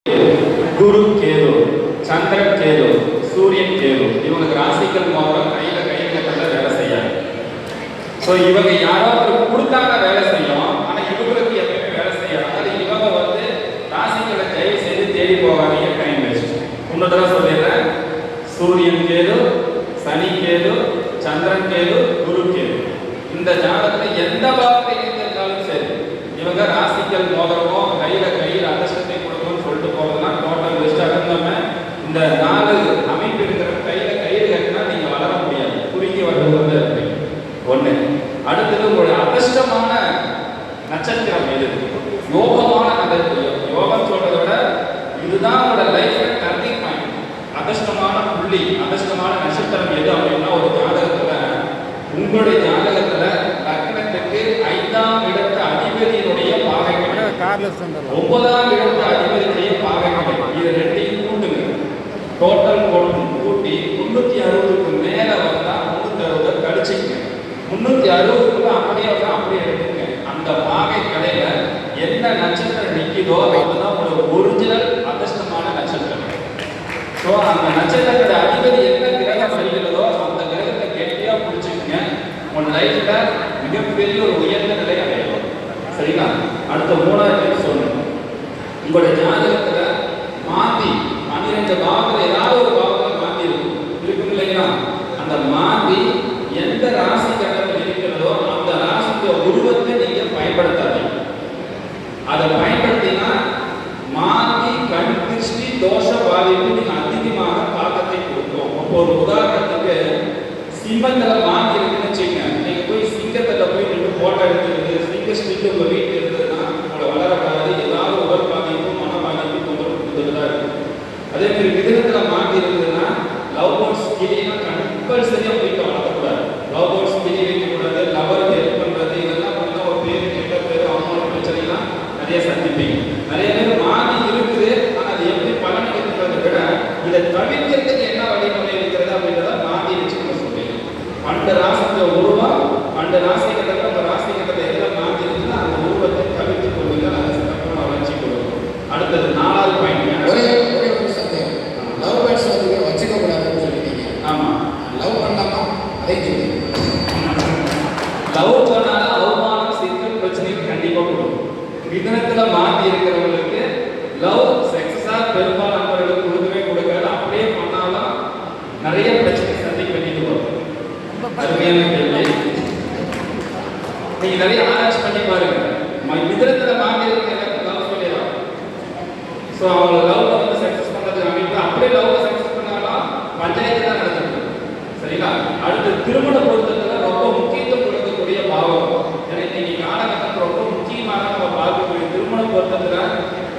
குரு கேது, சந்திரன் கேது, சூரியன் கேது, இவங்களுக்கு ராசிக்கல் மோதிரம் கையில வேலை செய்யாது. ஸோ இவங்க யாரோ கொடுத்தாங்க வேலை செய்யும், ஆனா இவங்களுக்கு எப்பயுமே வேலை செய்யாது. அதனால இவங்க ராசிக்களை தயவு செய்து தேடி போகாதீங்க, டைம் வேஸ்ட். இன்னொரு சொல்லிடுறேன், சூரியன் கேது, சனி கேது, சந்திரன் கேது, குரு கேது, இந்த ஜாதகத்துல எந்த வார்த்தை இருந்தாலும் சரி, இவங்க ராசிக்கல் மோதிரமோ கையில அதிர்ஷ்டத்தை கொடுக்கணும்னு சொல்லிட்டு போறதுலாம் டோட்டல் பெஸ்ட். அகந்தம இந்த 4 அமைப்பு இருக்கிற கையில கயிறு கட்டினா நீங்க வளர முடியாது, குறுக்கி வளர்ந்து இருப்பீங்க. ஒண்ணு. அடுத்தது உங்களுடைய அதிர்ஷ்டமான நட்சத்திரம் எது, யோகமான யோகம் சொல்றதை விட இதுதான் உங்களோட லைஃப்ல டர்னிங் பாயிண்ட். அதிர்ஷ்டமான புள்ளி, அதிர்ஷ்டமான நட்சத்திரம் எது அப்படின்னா, ஒரு ஜாதகத்துல உங்களுடைய ஜாதகத்துல லக்னத்துக்கு 5ஆம் இடத்து அதிபதியினுடைய பாகை, 9ஆம் இடத்து அதிபதியுடைய பாகை, இது ரெண்டையும் கூட்டுங்க. டோட்டல் கூட்டி 360க்கு மேல வந்தா 360 கழிச்சுங்க. 360க்குள்ள அப்படியே எடுத்துங்க. அந்த பாகை கடையில என்ன நட்சத்திரம் நிற்கிதோ அதுதான் ஒரு ஒரிஜினல் அதிர்ஷ்டமான நட்சத்திரம். ஸோ அந்த நட்சத்திரத்தோட அதிபதி என்ன கிரகம் வருகிறதோ அந்த கிரகத்தை கெட்டியா பிடிச்சிக்கங்க. உங்க லைஃப்ல மிகப்பெரிய ஒரு உயர்ந்த நிலை அடையலாம். சரிங்களா? அடுத்த 3வது சொல்லுங்க, உங்களுடைய ஜாதகத்துல மாந்தி 12 பாவத்துல ஏதாவது ஒரு பாவத்துல மாந்தி இருக்கும் இல்லைங்களா? அந்த மாந்தி எந்த ராசி கட்டத்தில் இருக்கிறதோ அந்த ராசிக்கு உருவத்தை நீங்க பயன்படுத்தாதீங்க. அதை பயன்படுத்தினா மாந்தி கண் திருஷ்டி தோஷ பாதிப்பு நீங்க அதிகமாக தாக்கத்தை கொடுக்கும். அப்போ ஒரு உதாரணத்துக்கு சிம்மத்துல மாந்தி இருக்குன்னு வச்சுக்கோங்க, நீங்க போய் சிங்கத்துல போய் நின்று போட்டோ எடுத்துக்கிட்டு சிங்க ஸ்டிக்கு உங்க வீட்டு இருந்ததுன்னா உங்களை வளரக்கூடாது, ஏதாவது உடல் பாதிப்பு மன பாதிப்பு தொந்தரவு கொடுத்துட்டு தான் இருக்கும். அதே மாதிரி மிதுனத்துல மாந்தி இருக்குதுன்னா லவ் பேர்ட்ஸ் கிளினா கம்பல்சரியா போயிட்டு வளர்க்கக்கூடாது. லவ் பேர்ட்ஸ் கிளி வைக்கக்கூடாது, லவருக்கு ஹெல்ப் பண்றது, இதெல்லாம் பண்ணா ஒரு பேரு கெட்ட பேரு அவங்களோட பிரச்சனைலாம் நிறைய சந்திப்பீங்க. நிறைய பேர் மாந்தி இருக்குது, ஆனா அது எப்படி பலன் இருக்கிறத விட இதை தவிர்க்கிறதுக்கு என்ன வழிமுறை இருக்கிறது அப்படின்றத மாந்தி வச்சு நம்ம சொல்லுவீங்க. 12 ராசிக்கு உருவம், 12 ராசி கட்டத்தில் அந்த ராசி கட்டத்தில் எதில் மாந்தி இருக்குன்னா அந்த உருவத்தை தவிர்த்து கொள்வீங்க. அதை சிறப்பான வளர்ச்சி கொடுக்கும். அடுத்தது 4வது பாயிண்ட், ஒரே ஒரு சந்தேகம், லவ் பேர்ட்ஸ் வச்சுக்க கூடாதுன்னு சொல்லிட்டீங்க. ஆமா, லவ் பண்ணாமா அதே லவ் பண்ணாலும் அவமானம் சிக்கல் பிரச்சனை கண்டிப்பா கொடுக்கும். மிதுனத்துல மாந்தி இருக்கிறவங்களுக்கு லவ் செக்ஸா பெரும்பாலும் நண்பர்களுக்கு கொடுக்காது. அப்படியே பண்ணாலும் நிறைய பிரச்சனை சந்திக்க வேண்டியது வரும். அருமையான கேள்வி. நீங்க நிறைய ஆராய்ச்சி பண்ணி பாருங்க. மிதுனத்துல மாந்தி இருக்கிற எனக்கு லவ் சொல்லிடலாம். ஸோ அவங்க லவ்ல சக்சஸ் பண்றது அமைப்பு அப்படியே லவ்ல சக்சஸ் பண்ணாலும் பஞ்சாயத்து தான் நடந்துருக்கு. சரிங்களா? அடுத்து திருமண பொருத்தத்துல ரொம்ப முக்கியத்துவம் கொடுக்கக்கூடிய பாவம். ஏன்னா இன்னைக்கு காலகட்டத்தில் ரொம்ப முக்கியமாக நம்ம பார்க்கக்கூடிய திருமண பொருத்தத்துல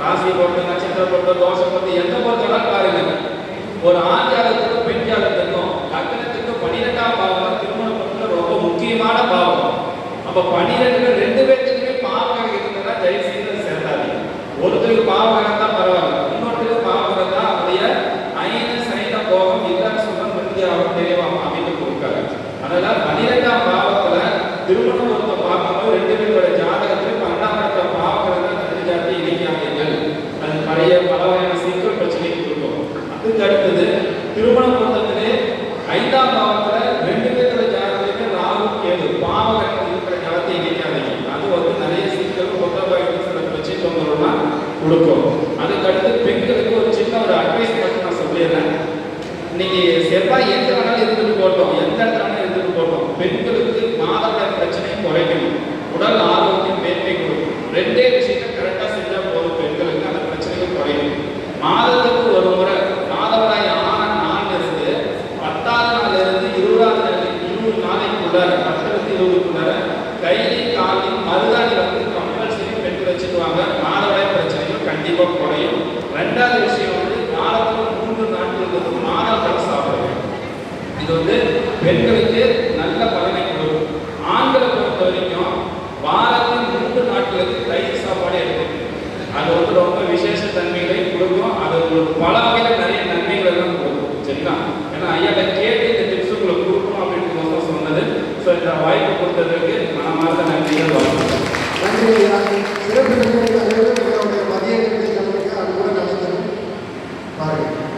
ராசி பொருத்தம், நட்சத்திர பொருத்தம், தோஷம் பொருத்தம், எந்த பொருத்தம்லாம் பாருங்க. ஒரு ஆண் ஜாதகத்துக்கும் பெண் ஜாதகத்துக்கும் லக்னத்துக்கு 12ஆம் பாவம் திருமண பொருத்தத்துல ரொம்ப முக்கியமான பாவம். அப்ப 12ல 2 பேர்த்துக்குமே பாவகம் இருந்தா தயவு செய்து சேர்த்தாதீங்க. ஒருத்தருக்கு பாவகம் தான் பரவாயில்ல, இன்னொருத்தருக்கு பாவகம் தான் அவருடைய ஐன சைன போகம் இல்லைன்னு சொன்னா மிருதியாகவும் தெளிவாகவும் அமைந்து கொடுக்காது. அதனால 12ஆம் பாவத்துல திருமண பொருத்தம் பார்க்கும்போது 2 பேரோட ஜாதகத்துல 12ஆம் இடத்துல பாவகம் தான் ஜாதி இணைக்காதீர்கள். அது பழைய பல வகையான சிக்கல் பிரச்சனை கொடுக்கும். அதுக்கு அடுத்தது திருமண பொருத்தத்திலே 5ஆம் பாவத்துல 2 பேரோட ஜாதகத்துல ராகு கேது பாவகம் இருக்கிற ஜாதத்தை இணைக்காதீங்க. அது நிறைய சிக்கல் சில பிரச்சனை தொந்தரவுலாம் கொடுக்கும். அதுக்கு அடுத்து பெண்களுக்கு ஒரு சின்ன ஒரு அட்வைஸ் மட்டும் நான் சொல்லிடுறேன். இன்னைக்கு செவ்வாய் எந்த வேணாலும் இருந்துட்டு போட்டோம், எந்த இடத்துல இருந்துட்டு போட்டோம், பெண்களுக்கு மாதவிடாய் பிரச்சனை குறைக்கணும், உடல் ஆரோக்கியம் மேன்மை கொடுக்கும். 2 விஷயத்தை கரெக்டா செஞ்சா போதும், பெண்களுக்கு அந்த பிரச்சனைகள் குறையும். மாதத்துக்கு ஒரு முறை மாதவிடாய் ஆன நாள்ல இருந்து 10ஆவது நாள்ல இருந்து 20 நாளைக்குள்ளார 10 20க்குள்ளார கைலி காலி மருதாணி கம்பல்சரி பெண்கள் வச்சுக்குவாங்க. மாதவிடாய் பிரச்சனைகள் கண்டிப்பா குறையும். 2வது விஷயம் வாரத்துல 3 நாட்களுக்கு மாதம் சாப்பிடுவேன். இது பெண்களுக்கு நல்ல பலனை கொடுக்கும். ஆண்களை பொறுத்த வரைக்கும் வாரத்தில் 3 நாட்களுக்கு தயிர் சாப்பாடு எடுத்துக்கணும். அது ரொம்ப விசேஷ தன்மைகளை கொடுக்கும். அது உங்களுக்கு பல வகையில் நிறைய நன்மைகள் எல்லாம் கொடுக்கும். சரிங்களா? ஏன்னா ஐயாட்ட கேட்டு இந்த டிப்ஸ் உங்களுக்கு கொடுக்கணும் அப்படின்னு சொன்னது. ஸோ இந்த வாய்ப்பு கொடுத்ததற்கு மனமார்ந்த நன்றிகள் வாழ்க்கை. சிறப்பு மதிய நிகழ்ச்சி அது கூட நடத்தணும். பாருங்க